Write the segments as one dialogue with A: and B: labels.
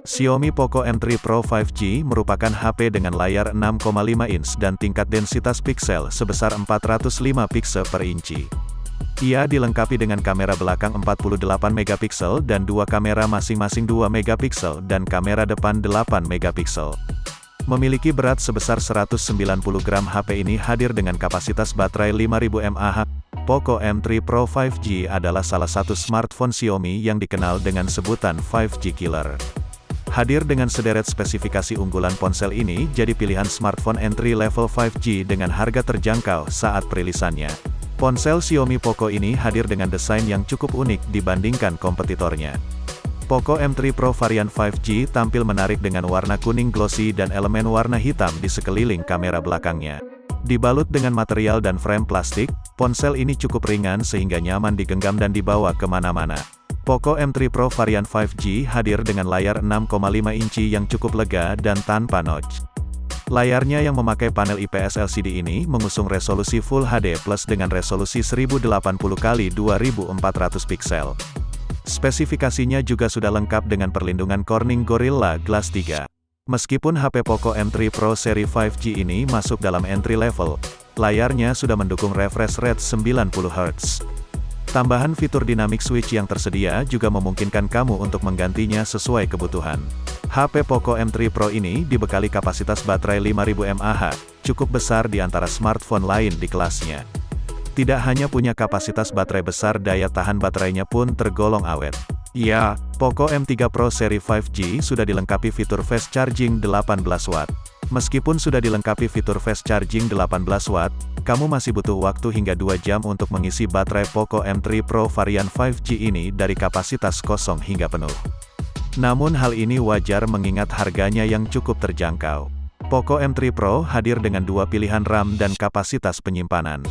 A: Xiaomi Poco M3 Pro 5G merupakan HP dengan layar 6,5 inch dan tingkat densitas piksel sebesar 405 piksel per inci. Ia dilengkapi dengan kamera belakang 48 megapiksel dan dua kamera masing-masing 2 megapiksel dan kamera depan 8 megapiksel. Memiliki berat sebesar 190 gram, HP ini hadir dengan kapasitas baterai 5000 mAh. Poco M3 Pro 5G adalah salah satu smartphone Xiaomi yang dikenal dengan sebutan 5G killer. Hadir dengan sederet spesifikasi unggulan, ponsel ini jadi pilihan smartphone entry level 5G dengan harga terjangkau saat perilisannya. Ponsel Xiaomi Poco ini hadir dengan desain yang cukup unik dibandingkan kompetitornya. Poco M3 Pro varian 5G tampil menarik dengan warna kuning glossy dan elemen warna hitam di sekeliling kamera belakangnya. Dibalut dengan material dan frame plastik, ponsel ini cukup ringan sehingga nyaman digenggam dan dibawa kemana-mana. Poco M3 Pro varian 5G hadir dengan layar 6,5 inci yang cukup lega dan tanpa notch. Layarnya yang memakai panel IPS LCD ini mengusung resolusi Full HD Plus dengan resolusi 1080x2400 piksel. Spesifikasinya juga sudah lengkap dengan perlindungan Corning Gorilla Glass 3. Meskipun HP Poco M3 Pro seri 5G ini masuk dalam entry level, layarnya sudah mendukung refresh rate 90 Hz. Tambahan fitur dynamic switch yang tersedia juga memungkinkan kamu untuk menggantinya sesuai kebutuhan. HP Poco M3 Pro ini dibekali kapasitas baterai 5000 mAh, cukup besar di antara smartphone lain di kelasnya. Tidak hanya punya kapasitas baterai besar, daya tahan baterainya pun tergolong awet. Ya, Poco M3 Pro seri 5G sudah dilengkapi fitur fast charging 18 watt. Meskipun sudah dilengkapi fitur fast charging 18 watt, kamu masih butuh waktu hingga 2 jam untuk mengisi baterai Poco M3 Pro varian 5G ini dari kapasitas kosong hingga penuh. Namun hal ini wajar mengingat harganya yang cukup terjangkau. Poco M3 Pro hadir dengan dua pilihan RAM dan kapasitas penyimpanan.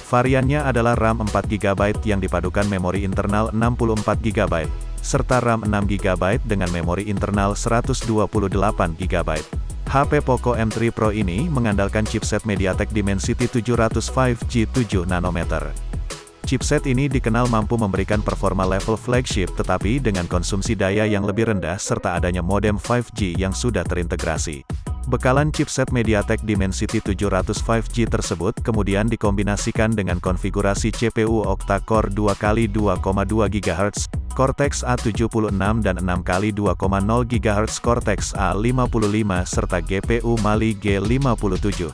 A: Variannya adalah RAM 4GB yang dipadukan memori internal 64GB, serta RAM 6GB dengan memori internal 128GB. HP Poco M3 Pro ini mengandalkan chipset MediaTek Dimensity 700 5G 7 nanometer. Chipset ini dikenal mampu memberikan performa level flagship tetapi dengan konsumsi daya yang lebih rendah serta adanya modem 5G yang sudah terintegrasi. Bekalan chipset MediaTek Dimensity 700 5G tersebut kemudian dikombinasikan dengan konfigurasi CPU octa-core 2x2,2 GHz, Cortex A76 dan 6x2,0 GHz Cortex A55 serta GPU Mali G57.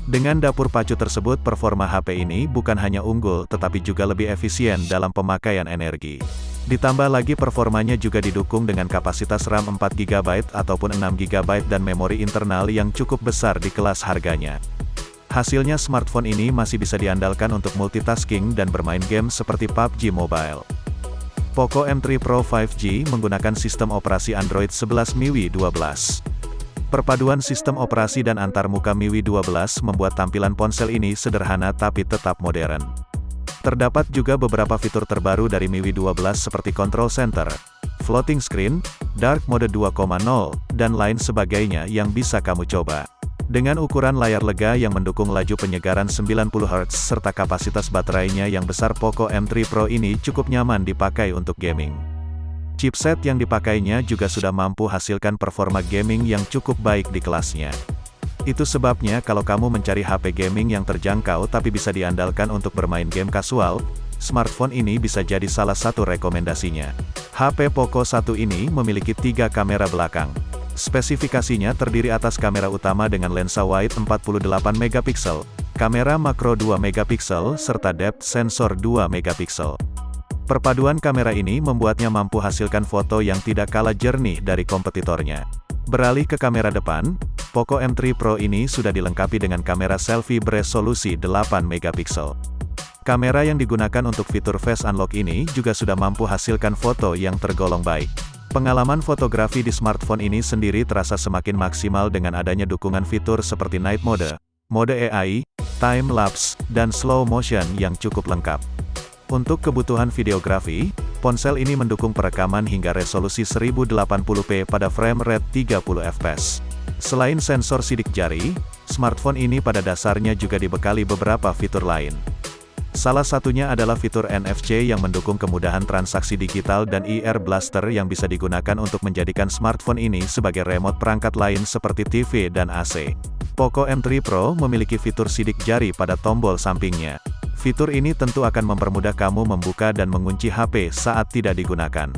A: Dengan dapur pacu tersebut, performa HP ini bukan hanya unggul tetapi juga lebih efisien dalam pemakaian energi. Ditambah lagi performanya juga didukung dengan kapasitas RAM 4GB ataupun 6GB dan memori internal yang cukup besar di kelas harganya. Hasilnya smartphone ini masih bisa diandalkan untuk multitasking dan bermain game seperti PUBG Mobile. Poco M3 Pro 5G menggunakan sistem operasi Android 11 MIUI 12. Perpaduan sistem operasi dan antarmuka MIUI 12 membuat tampilan ponsel ini sederhana tapi tetap modern. Terdapat juga beberapa fitur terbaru dari MIUI 12 seperti Control Center, Floating Screen, Dark Mode 2.0, dan lain sebagainya yang bisa kamu coba. Dengan ukuran layar lega yang mendukung laju penyegaran 90 Hz serta kapasitas baterainya yang besar, Poco M3 Pro ini cukup nyaman dipakai untuk gaming. Chipset yang dipakainya juga sudah mampu hasilkan performa gaming yang cukup baik di kelasnya. Itu sebabnya kalau kamu mencari HP gaming yang terjangkau tapi bisa diandalkan untuk bermain game kasual, smartphone ini bisa jadi salah satu rekomendasinya. HP Poco 1 ini memiliki 3 kamera belakang. Spesifikasinya terdiri atas kamera utama dengan lensa wide 48 megapiksel, kamera makro 2 megapiksel serta depth sensor 2 megapiksel. Perpaduan kamera ini membuatnya mampu hasilkan foto yang tidak kalah jernih dari kompetitornya. Beralih ke kamera depan, Poco M3 Pro ini sudah dilengkapi dengan kamera selfie beresolusi 8 megapiksel. Kamera yang digunakan untuk fitur Face Unlock ini juga sudah mampu hasilkan foto yang tergolong baik. Pengalaman fotografi di smartphone ini sendiri terasa semakin maksimal dengan adanya dukungan fitur seperti Night Mode, mode AI, Time Lapse, dan Slow Motion yang cukup lengkap. Untuk kebutuhan videografi, ponsel ini mendukung perekaman hingga resolusi 1080p pada frame rate 30 fps. Selain sensor sidik jari, smartphone ini pada dasarnya juga dibekali beberapa fitur lain. Salah satunya adalah fitur NFC yang mendukung kemudahan transaksi digital dan ear blaster yang bisa digunakan untuk menjadikan smartphone ini sebagai remote perangkat lain seperti TV dan AC. Poco M3 Pro memiliki fitur sidik jari pada tombol sampingnya. Fitur ini tentu akan mempermudah kamu membuka dan mengunci HP saat tidak digunakan.